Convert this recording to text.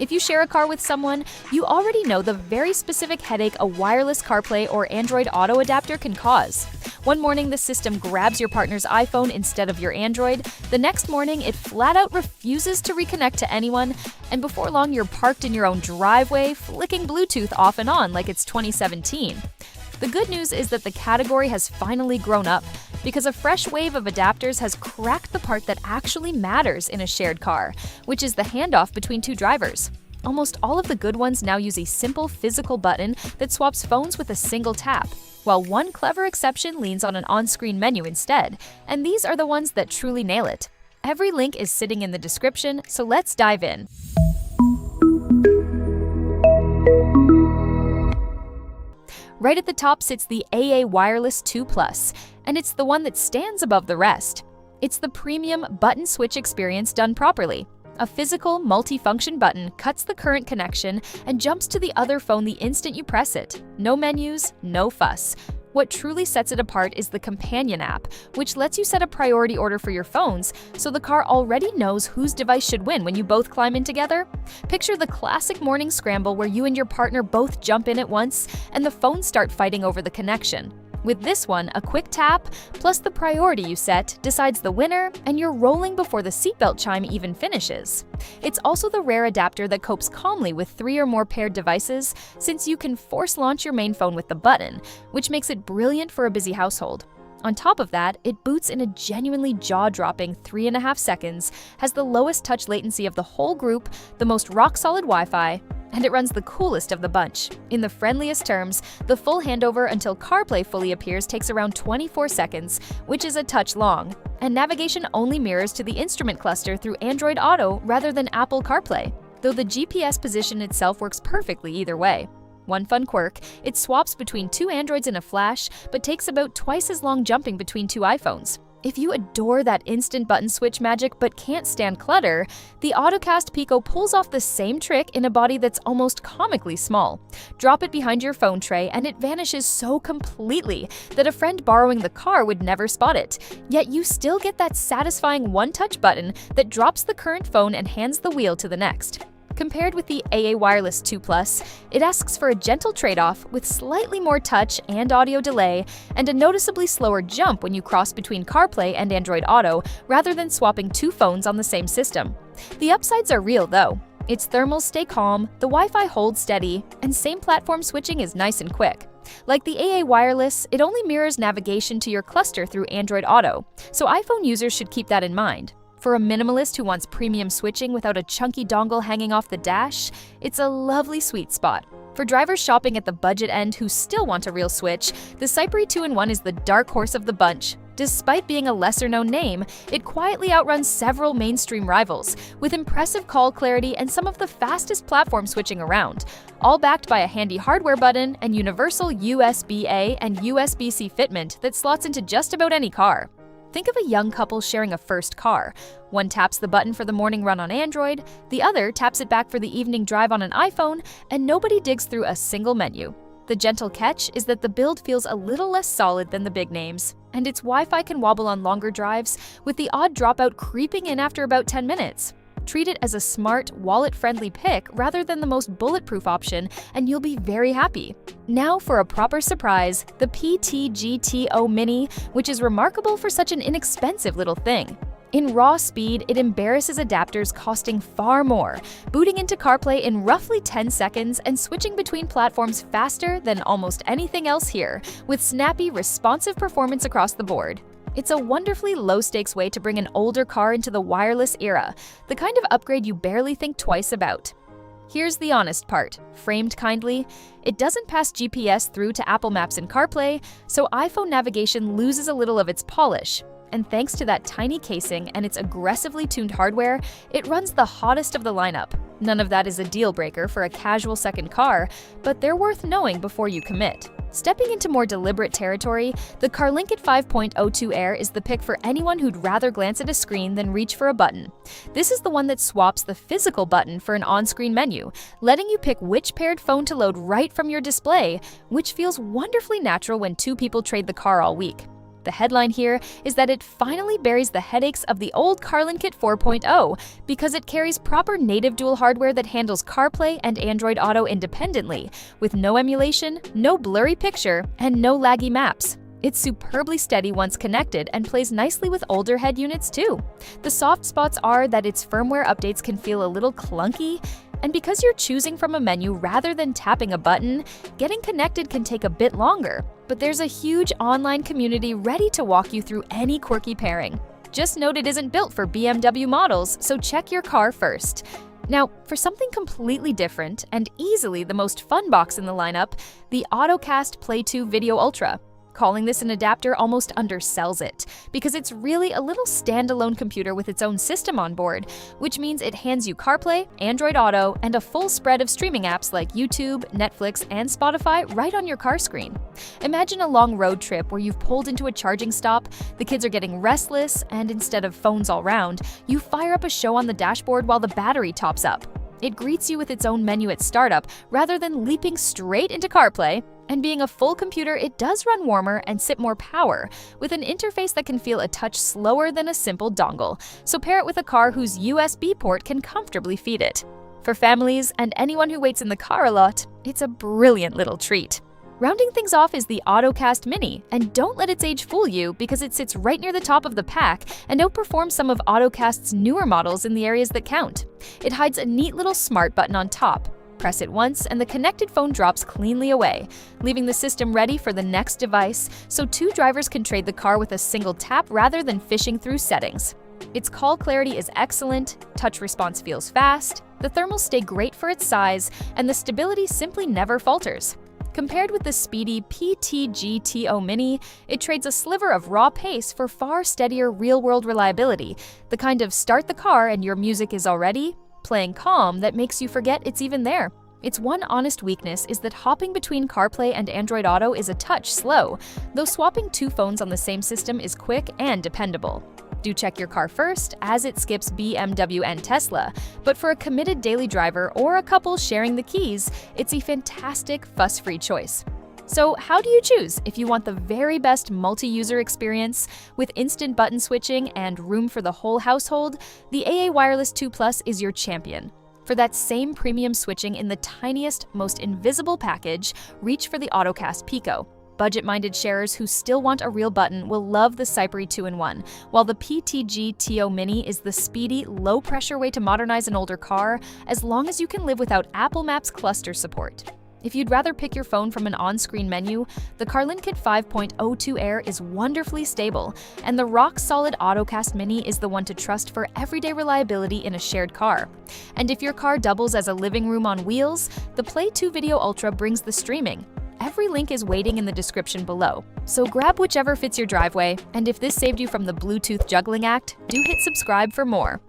If you share a car with someone, you already know the very specific headache a wireless CarPlay or Android Auto adapter can cause. One morning, the system grabs your partner's iPhone instead of your Android. The next morning, it flat out refuses to reconnect to anyone. And before long, you're parked in your own driveway, flicking Bluetooth off and on like it's 2017. The good news is that the category has finally grown up, because a fresh wave of adapters has cracked the part that actually matters in a shared car, which is the handoff between two drivers. Almost all of the good ones now use a simple physical button that swaps phones with a single tap, while one clever exception leans on an on-screen menu instead, and these are the ones that truly nail it. Every link is sitting in the description, so let's dive in. Right at the top sits the AA Wireless 2 Plus, and it's the one that stands above the rest. It's the premium button switch experience done properly. A physical, multi-function button cuts the current connection and jumps to the other phone the instant you press it. No menus, no fuss. What truly sets it apart is the companion app, which lets you set a priority order for your phones, so the car already knows whose device should win when you both climb in together. Picture the classic morning scramble where you and your partner both jump in at once and the phones start fighting over the connection. With this one, a quick tap, plus the priority you set, decides the winner, and you're rolling before the seatbelt chime even finishes. It's also the rare adapter that copes calmly with 3 or more paired devices, since you can force launch your main phone with the button, which makes it brilliant for a busy household. On top of that, it boots in a genuinely jaw-dropping 3.5 seconds, has the lowest touch latency of the whole group, the most rock-solid Wi-Fi, and it runs the coolest of the bunch. In the friendliest terms, the full handover until CarPlay fully appears takes around 24 seconds, which is a touch long, and navigation only mirrors to the instrument cluster through Android Auto rather than Apple CarPlay, though the GPS position itself works perfectly either way. One fun quirk, it swaps between 2 Androids in a flash, but takes about twice as long jumping between 2 iPhones. If you adore that instant button switch magic but can't stand clutter, the AutoCast Pico pulls off the same trick in a body that's almost comically small. Drop it behind your phone tray and it vanishes so completely that a friend borrowing the car would never spot it, yet you still get that satisfying one-touch button that drops the current phone and hands the wheel to the next. Compared with the AA Wireless 2 Plus, it asks for a gentle trade-off with slightly more touch and audio delay, and a noticeably slower jump when you cross between CarPlay and Android Auto rather than swapping 2 phones on the same system. The upsides are real though. Its thermals stay calm, the Wi-Fi holds steady, and same platform switching is nice and quick. Like the AA Wireless, it only mirrors navigation to your cluster through Android Auto, so iPhone users should keep that in mind. For a minimalist who wants premium switching without a chunky dongle hanging off the dash, it's a lovely sweet spot. For drivers shopping at the budget end who still want a real switch, the Cypri 2-in-1 is the dark horse of the bunch. Despite being a lesser-known name, it quietly outruns several mainstream rivals, with impressive call clarity and some of the fastest platform switching around, all backed by a handy hardware button and universal USB-A and USB-C fitment that slots into just about any car. Think of a young couple sharing a first car. One taps the button for the morning run on Android, the other taps it back for the evening drive on an iPhone, and nobody digs through a single menu. The gentle catch is that the build feels a little less solid than the big names, and its Wi-Fi can wobble on longer drives, with the odd dropout creeping in after about 10 minutes. Treat it as a smart, wallet-friendly pick rather than the most bulletproof option, and you'll be very happy. Now for a proper surprise, the PT-GT-O Mini, which is remarkable for such an inexpensive little thing. In raw speed, it embarrasses adapters costing far more, booting into CarPlay in roughly 10 seconds and switching between platforms faster than almost anything else here, with snappy, responsive performance across the board. It's a wonderfully low-stakes way to bring an older car into the wireless era, the kind of upgrade you barely think twice about. Here's the honest part. Framed kindly, it doesn't pass GPS through to Apple Maps and CarPlay, so iPhone navigation loses a little of its polish. And thanks to that tiny casing and its aggressively tuned hardware, it runs the hottest of the lineup. None of that is a deal breaker for a casual second car, but they're worth knowing before you commit. Stepping into more deliberate territory, the CarLinkit 5.02 Air is the pick for anyone who'd rather glance at a screen than reach for a button. This is the one that swaps the physical button for an on-screen menu, letting you pick which paired phone to load right from your display, which feels wonderfully natural when 2 people trade the car all week. The headline here is that it finally buries the headaches of the old CarLinkit 4.0 because it carries proper native dual hardware that handles CarPlay and Android Auto independently, with no emulation, no blurry picture, and no laggy maps. It's superbly steady once connected and plays nicely with older head units too. The soft spots are that its firmware updates can feel a little clunky, and because you're choosing from a menu rather than tapping a button, getting connected can take a bit longer. But there's a huge online community ready to walk you through any quirky pairing. Just note it isn't built for BMW models, so check your car first. Now, for something completely different and easily the most fun box in the lineup, the AutoCast Play 2 Video Ultra. Calling this an adapter almost undersells it, because it's really a little standalone computer with its own system on board, which means it hands you CarPlay, Android Auto, and a full spread of streaming apps like YouTube, Netflix, and Spotify right on your car screen. Imagine a long road trip where you've pulled into a charging stop, the kids are getting restless, and instead of phones all round, you fire up a show on the dashboard while the battery tops up. It greets you with its own menu at startup rather than leaping straight into CarPlay. And being a full computer, it does run warmer and sip more power, with an interface that can feel a touch slower than a simple dongle, so pair it with a car whose USB port can comfortably feed it. For families and anyone who waits in the car a lot, it's a brilliant little treat. Rounding things off is the AutoCast Mini, and don't let its age fool you because it sits right near the top of the pack and outperforms some of AutoCast's newer models in the areas that count. It hides a neat little smart button on top. Press it once and the connected phone drops cleanly away, leaving the system ready for the next device so two drivers can trade the car with a single tap rather than fishing through settings. Its call clarity is excellent, touch response feels fast, the thermals stay great for its size, and the stability simply never falters. Compared with the speedy PTG-TO Mini, it trades a sliver of raw pace for far steadier real-world reliability, the kind of start the car and your music is already playing calm that makes you forget it's even there. Its one honest weakness is that hopping between CarPlay and Android Auto is a touch slow, though swapping two phones on the same system is quick and dependable. Do check your car first, as it skips BMW and Tesla, but for a committed daily driver or a couple sharing the keys, it's a fantastic fuss-free choice. So how do you choose if you want the very best multi-user experience with instant button switching and room for the whole household? The AA Wireless 2 Plus is your champion. For that same premium switching in the tiniest, most invisible package, reach for the AutoCast Pico. Budget-minded sharers who still want a real button will love the Cypri 2-in-1, while the PTG-TO Mini is the speedy, low-pressure way to modernize an older car as long as you can live without Apple Maps cluster support. If you'd rather pick your phone from an on-screen menu, the CarLinkit 5.02 Air is wonderfully stable, and the rock-solid AutoCast Mini is the one to trust for everyday reliability in a shared car. And if your car doubles as a living room on wheels, the Play 2 Video Ultra brings the streaming. Every link is waiting in the description below, so grab whichever fits your driveway, and if this saved you from the Bluetooth juggling act, do hit subscribe for more.